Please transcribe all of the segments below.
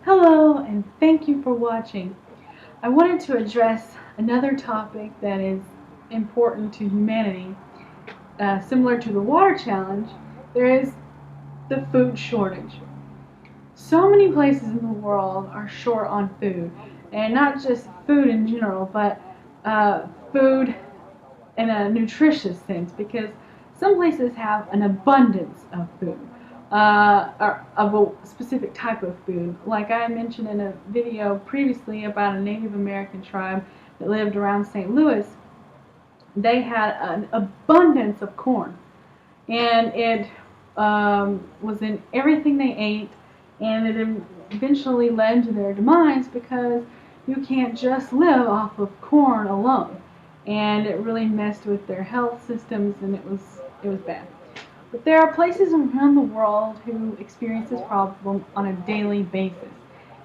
Hello, and thank you for watching. I wanted to address another topic that is important to humanity. Similar to the water challenge, there is the food shortage. So many places in the world are short on food, and not just food in general, but food in a nutritious sense, because some places have an abundance of food, or of a specific type of food. Like I mentioned in a video previously about a Native American tribe that lived around St. Louis, they had an abundance of corn, and it was in everything they ate, and it eventually led to their demise because you can't just live off of corn alone, and it really messed with their health systems, and it was bad. But there are places around the world who experience this problem on a daily basis,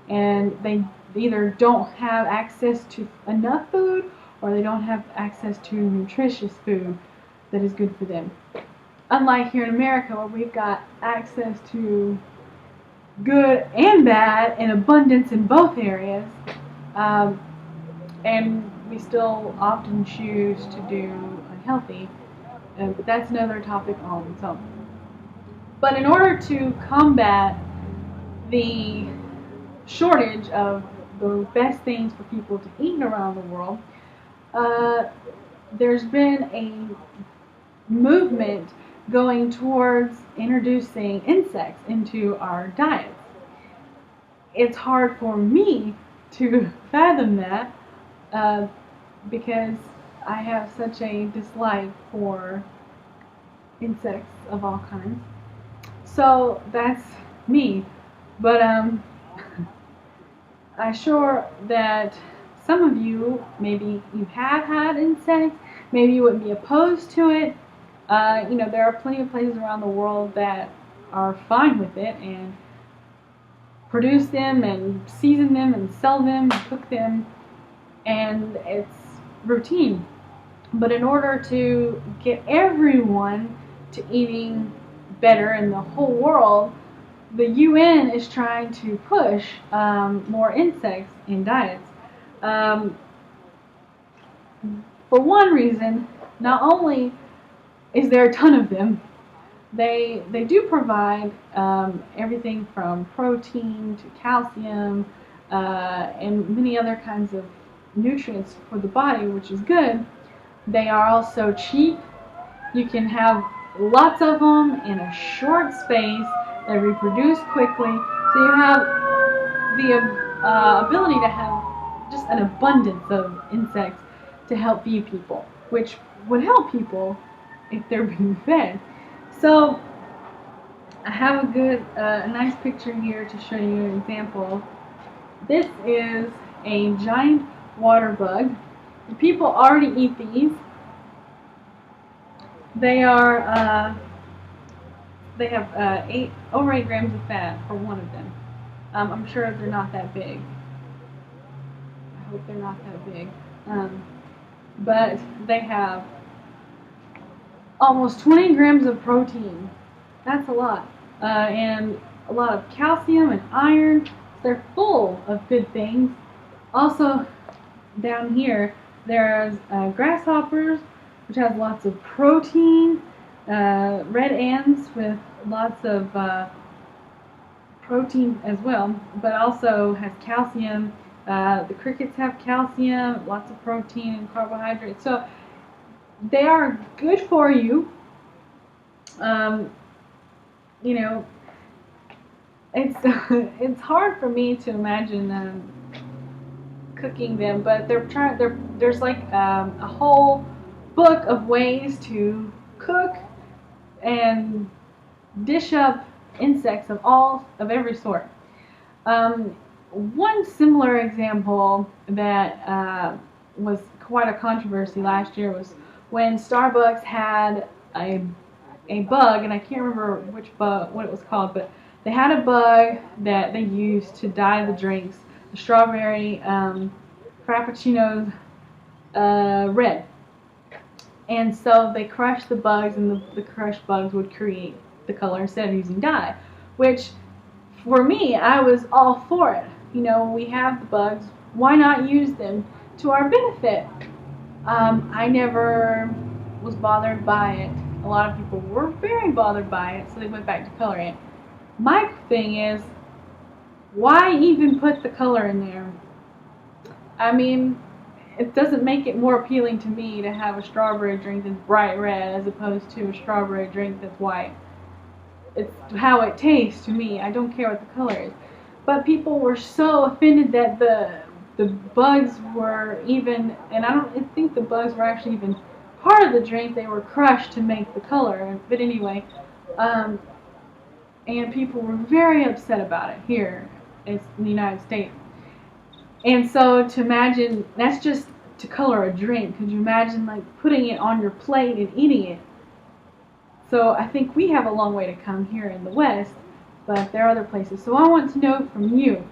and they either don't have access to enough food or they don't have access to nutritious food that is good for them. Unlike here in America, where we've got access to good and bad in abundance in both areas, um, and we still often choose to do unhealthy, but that's another topic on its own. But in order to combat the shortage of the best things for people to eat around the world, uh, there's been a movement going towards introducing insects into our diets. It's hard for me to fathom that uh, because I have such a dislike for insects of all kinds. So that's me. But I'm sure that some of you, maybe you have had insects, maybe you wouldn't be opposed to it. There are plenty of places around the world that are fine with it and produce them and season them and sell them and cook them, and it's routine. But in order to get everyone to eating better in the whole world, the UN is trying to push more insects in diets. Um, for one reason, not only is there a ton of them, they do provide everything from protein to calcium and many other kinds of nutrients for the body, which is good. They are also cheap. You can have lots of them in a short space. They reproduce quickly, so you have the ability to have just an abundance of insects to help feed people, which would help people if they're being fed. So I have a nice picture here to show you an example. This is a giant water bug. The people already eat these. They have over 8 grams of fat for one of them. I'm sure they're not that big. I hope they're not that big. But they have almost 20 grams of protein. That's a lot. And a lot of calcium and iron. They're full of good things. Also, down here, there's grasshoppers, which has lots of protein. Red ants with lots of protein as well, but also has calcium. The crickets have calcium, lots of protein and carbohydrates. So they are good for you. You know, it's it's hard for me to imagine cooking them, but there's like a whole book of ways to cook and dish up insects of every sort. One similar example that was quite a controversy last year was when Starbucks had a bug, and I can't remember which bug, what it was called, but they had a bug that they used to dye the drinks, the strawberry frappuccinos, red. And so they crushed the bugs, and the crushed bugs would create the color instead of using dye, which for me, I was all for it. You know, we have the bugs. Why not use them to our benefit? I never was bothered by it. A lot of people were very bothered by it, so they went back to coloring it. My thing is, why even put the color in there? I mean, it doesn't make it more appealing to me to have a strawberry drink that's bright red as opposed to a strawberry drink that's white. It's how it tastes to me. I don't care what the color is. But people were so offended that the bugs were even, and I don't think the bugs were actually even part of the drink. They were crushed to make the color. But anyway, and people were very upset about it here in the United States. And so to imagine, that's just to color a drink. Could you imagine like putting it on your plate and eating it? So I think we have a long way to come here in the West, but there are other places. So I want to know from you,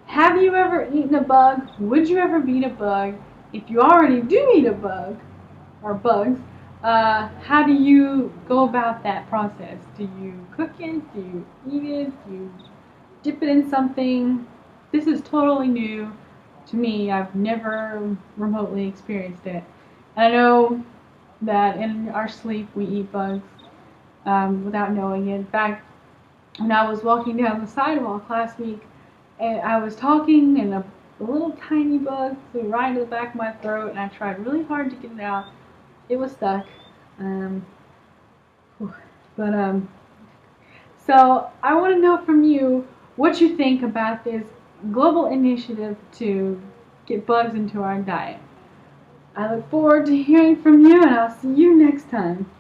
have you ever eaten a bug? Would you ever eat a bug? If you already do eat a bug, or bugs, how do you go about that process? Do you cook it? Do you eat it? Do you dip it in something? This is totally new to me. I've never remotely experienced it. And I know that in our sleep we eat bugs without knowing it. In fact, when I was walking down the sidewalk last week, and I was talking, and a little tiny bug flew right into the back of my throat, and I tried really hard to get it out. It was stuck. So I want to know from you what you think about this global initiative to get bugs into our diet. I look forward to hearing from you, and I'll see you next time.